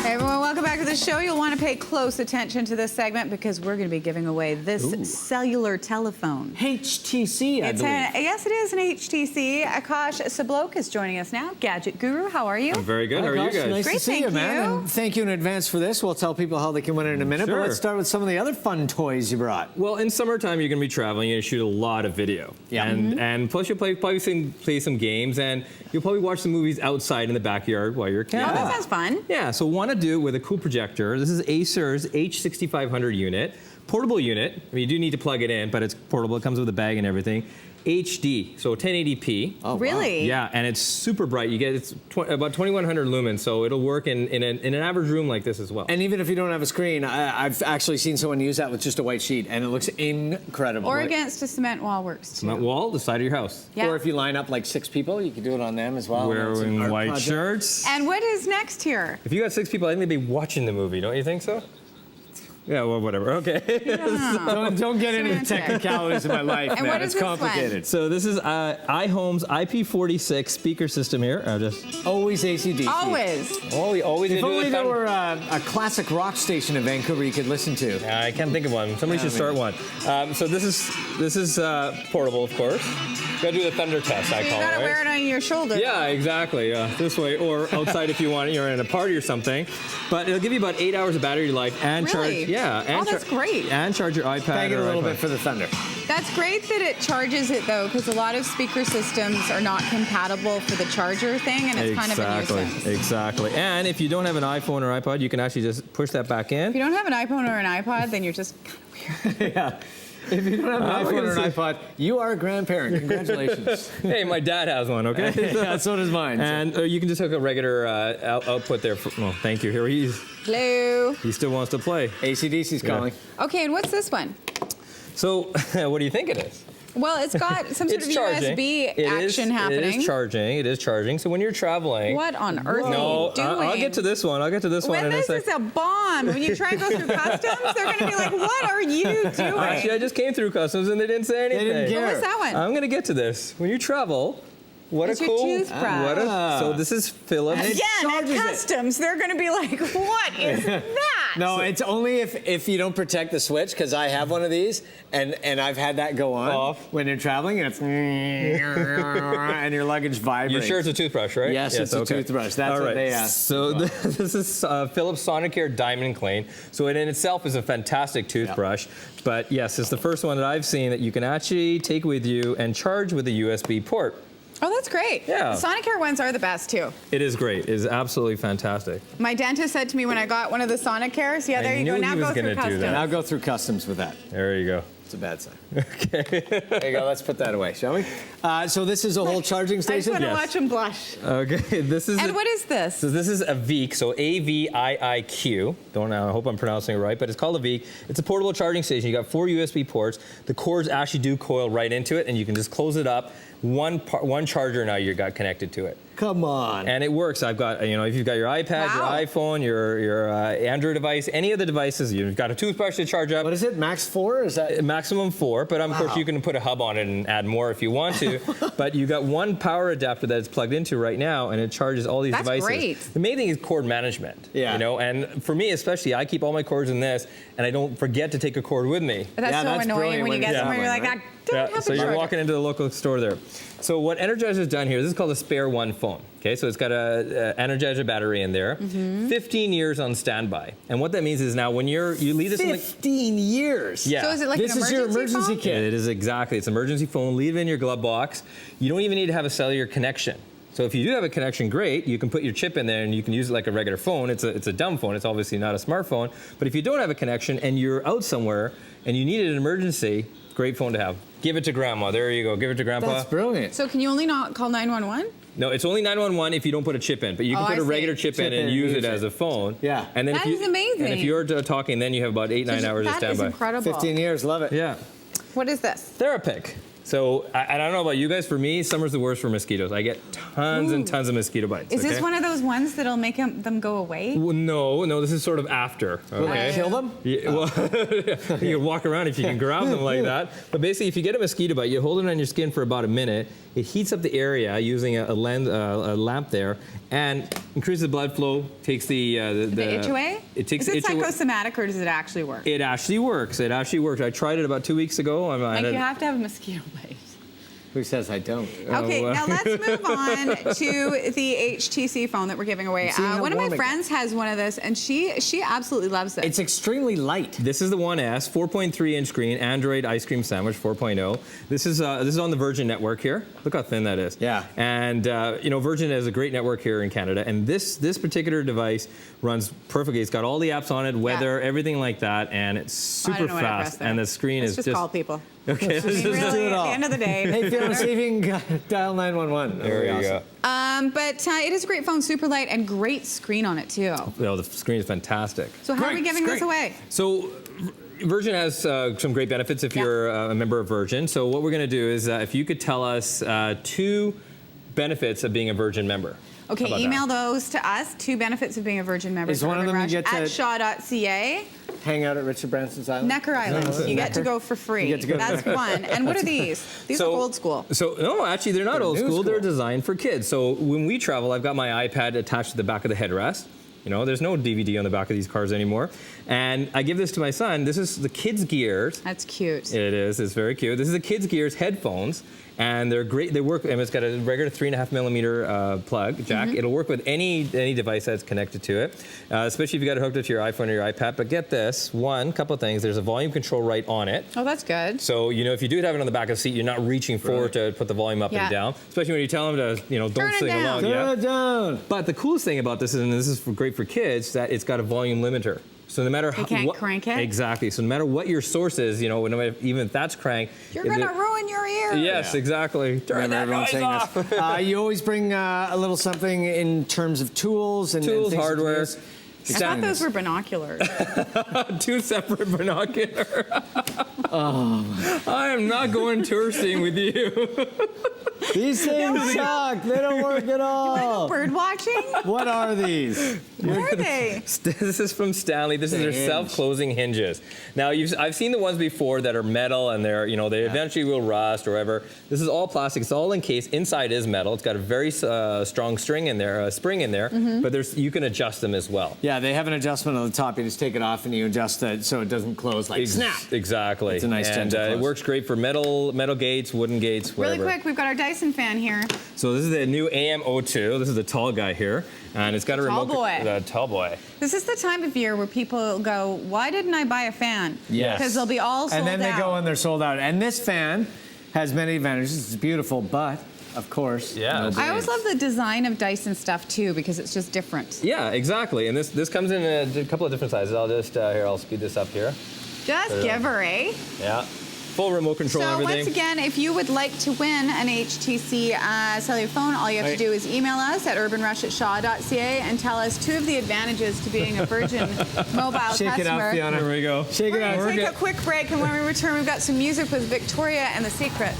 Hey everyone, welcome back to the show. You'll want to pay close attention to this segment because we're going to be giving away this cellular telephone. HTC, I believe. Yes, it is an HTC. Akash Sablok is joining us now. Gadget Guru, how are you? I'm very good. How are you guys? Nice Great, to see thank you, man. you. And thank you in advance for this. We'll tell people how they can win it in a minute. Sure. But let's start with some of the other fun toys you brought. Well, in summertime, you're going to be traveling. You're going to shoot a lot of video. Yeah. And plus, you'll probably play some games, and you'll probably watch some movies outside in the backyard while you're camping. Oh, that sounds fun. Yeah, so want to do it with a cool projector. This is Acer's H6500 unit. Portable unit. I mean, you do need to plug it in, but it's portable. It comes with a bag and everything. HD, so 1080p. Oh, really? Wow. Yeah, and it's super bright. You get about 2100 lumens, so it'll work in an average room like this as well. And even if you don't have a screen, I've actually seen someone use that with just a white sheet, and it looks incredible. Or against a cement wall works too. Cement wall, the side of your house. Yeah. Or if you line up like 6 people, you can do it on them as well. Wearing white shirts. And what is next here? If you got 6 people, I think they'd be watching the movie, don't you think so? Yeah, well, whatever. Okay. Don't get into the technicalities of my life, And man. what is It's this one? complicated. So this is iHome's IP46 speaker system here. I'll just. Always AC/DC. Always. Oh, we always If do only it. there were a classic rock station in Vancouver you could listen to. I can't think of one. Somebody should start one. So this is portable, of course. You gotta do the thunder test, I So you call it. gotta Right? wear it on your shoulder. Yeah, exactly. This way, or outside if you want. You're in a party or something. But it'll give you about 8 hours of battery life and Really? charge. Yeah, and Oh, that's great. And charge your iPad. Bang it or a little iPhone. bit for the thunder. That's great that it charges it though, because a lot of speaker systems are not compatible for the charger thing, and it's kind of a nuisance. Exactly. And if you don't have an iPhone or iPod, you can actually just push that back in. If you don't have an iPhone or an iPod, then you're just kind of weird. Yeah. If you don't have an we're iPhone or gonna an iPod, you are a grandparent. Congratulations. Hey, my dad has one, okay? Yeah, so does mine. And you can just hook a regular output there. Well, thank you. Here Hello. he still wants to play. AC/DC's calling. Okay, and what's this one? So, what do you think it is? Well, it's got some sort of USB action happening. It is charging. It is charging. So when you're traveling. What on earth No, are you doing? I'll get to this one. I'll get to this one When in a this second. is a bomb, when you try and go through customs, they're going to be like, what are you doing? Actually, I just came through customs and they didn't say anything. didn't care. What was that one? I'm going to get to this. When you travel, what It's a your cool. toothbrush. So this is Philips. And it Again, at charges it. customs, they're going to be like, what is that? No, it's only if you don't protect the switch, because I have one of these, and I've had that go on Off. when you're traveling, and it's and your luggage vibrates. You sure it's a toothbrush, right? Yes, it's a toothbrush. That's All what right. they asked. So this is Philips Sonicare Diamond Clean. So it in itself is a fantastic toothbrush. But yes, it's the first one that I've seen that you can actually take with you and charge with a USB port. Oh, that's great. Yeah. The Sonicare ones are the best, too. It is great. It is absolutely fantastic. My dentist said to me when I got one of the Sonicares, yeah, there you go. knew Now he was go through gonna do customs. that. Now go through customs with that. There you go. It's a bad sign. Okay. There you go. Let's put that away, shall we? So this is a whole charging I just station? want to Yes. watch him blush. Okay, this is. And what is this? So this is a VEEQ, so AVIIQ. Don't know, I hope I'm pronouncing it right, but it's called a VEEQ. It's a portable charging station. You got 4 USB ports. The cords actually do coil right into it, and you can just close it up. One charger now you got connected to it. Come on. And it works. I've got, if you've got your iPad, Wow. your iPhone, your Android device, any of the devices, you've got a toothbrush to charge up. What is it? Max 4? Is that? Maximum 4, but of course you can put a hub on it and add more if you want to. But you got one power adapter that it's plugged into right now, and it charges all these That's devices. great. The main thing is cord management. Yeah. And for me especially, I keep all my cords in this, and I don't forget to take a cord with me. But that's Yeah, so that's annoying brilliant when you when get it's somewhere, you're that like, one, I don't have So a you're charger. walking into the local store there. So what Energizer's done here, this is called a Spare One phone. Okay, so it's got a Energizer battery in there, 15 years on standby. And what that means is now when you leave this in the 15 years. Yeah. So is it like This an is your emergency phone? kit. It is exactly. It's an emergency phone. Leave it in your glove box. You don't even need to have a cellular connection. So if you do have a connection, great. You can put your chip in there and you can use it like a regular phone. It's a dumb phone. It's obviously not a smartphone. But if you don't have a connection and you're out somewhere and you need an emergency, great phone to have. Give it to grandma. There you go. Give it to grandpa. That's brilliant. So can you only not call 911? No, it's only 911 if you don't put a chip in, but you can Oh, put I a regular see. chip in and use it as a phone. Yeah. And then That if you, is amazing. And if you're talking, then you have about 8-9 hours of That is standby. incredible. 15 years. Love it. Yeah. What is this? Therapic. So I don't know about you guys. For me, summer's the worst for mosquitoes. I get tons and tons of mosquito bites. Is this okay? one of those ones that'll make them go away? Well, no, this is sort of after. Will Okay. it kill them? Yeah, well, you can walk around if you can grab them like that. But basically, if you get a mosquito bite, you hold it on your skin for about a minute. It heats up the area using a lamp there, and increases the blood flow. Takes the itch away? It takes Is it the itch away. psychosomatic or does it actually work? It actually works. It actually works. I tried it about 2 weeks ago. Like you have to have a mosquito bite. Who says I don't? Okay, now let's move on to the HTC phone that we're giving away. See how One of my warm it friends has one of this, and she absolutely loves it. It's extremely light. This is the 1S, 4.3-inch screen, Android ice cream sandwich 4.0. This is on the Virgin network here. Look how thin that is. Yeah. And Virgin has a great network here in Canada, and this particular device runs perfectly. It's got all the apps on it, weather, everything like that, and it's super fast. And the screen is just call people. Okay. I mean, really, do it all. at the end of the day. Hey, Fiona, see if you can dial 911. There you go. But it is a great phone, super light, and great screen on it too. Well, the screen is fantastic. So how are we giving this away? So Virgin has some great benefits if you're a member of Virgin. So what we're going to do is if you could tell us 2 benefits of being a Virgin member. Okay, email those to us. 2 benefits of being a Virgin member. Is one of them you get to- at shaw.ca. Hang out at Richard Branson's Island? Necker Island. You get to go for free. You get to go That's one. And what are these? These are old school. So no, actually they're not old new school. school. They're designed for kids. So when we travel, I've got my iPad attached to the back of the headrest. There's no DVD on the back of these cars anymore. And I give this to my son. This is the Kids Gears. That's cute. It is. It's very cute. This is the Kids Gears headphones. And they're great. They work. And it's got a regular 3.5 millimeter plug jack. It'll work with any device that's connected to it, especially if you got it hooked up to your iPhone or your iPad. But get this, couple of things. There's a volume control right on it. Oh, that's good. So if you do have it on the back of the seat, you're not reaching forward to put the volume up and down. Especially when you tell them to, don't Turn it sing down. along. Turn it down. But the coolest thing about this is, and this is great for kids, that it's got a volume limiter. So no matter You can't crank it? Exactly. So no matter what your source is, even if that's cranked. You're going to ruin your ear. Yes, exactly. Turn that Everyone's noise saying off. this. You always bring a little something in terms of tools and Tools, things to hardware. use. I thought those were binoculars. 2 separate binoculars. I am not going touristing with you. These things suck. They don't work at all. Bird watching? What are these? What are they? This is from Stanley. This is their hinge. self-closing hinges. Now, I've seen the ones before that are metal and they eventually will rust or whatever. This is all plastic. It's all encased. Inside is metal. It's got a very strong spring in there, but you can adjust them as well. Yeah, they have an adjustment on the top. You just take it off and you adjust it so it doesn't close like snap. Exactly. It's a nice and gentle it close. works great for metal gates, wooden gates, Really whatever. quick, we've got our Dyson fan here. So this is the new AM02. This is the tall guy here, and it's got a Tall remote. boy. The tall boy. This is the time of year where people go, why didn't I buy a fan? Yes. Because they'll be all sold out. And then they go and they're sold out. And this fan has many advantages. It's beautiful, but of course, Yeah. no I always brains. love the design of Dyson stuff too because it's just different. Yeah, exactly. And this comes in a couple of different sizes. I'll speed this up here. Just give her, eh? Yeah. Full remote control So and everything. once again, if you would like to win an HTC cellular phone, all you have to do is email us at urbanrush@shaw.ca and tell us 2 of the advantages to being a Virgin mobile Shake customer. it out, Fiona. Here we go. Shake We're it out. going to take a quick break, and when we return, we've got some music with Victoria and the Secrets.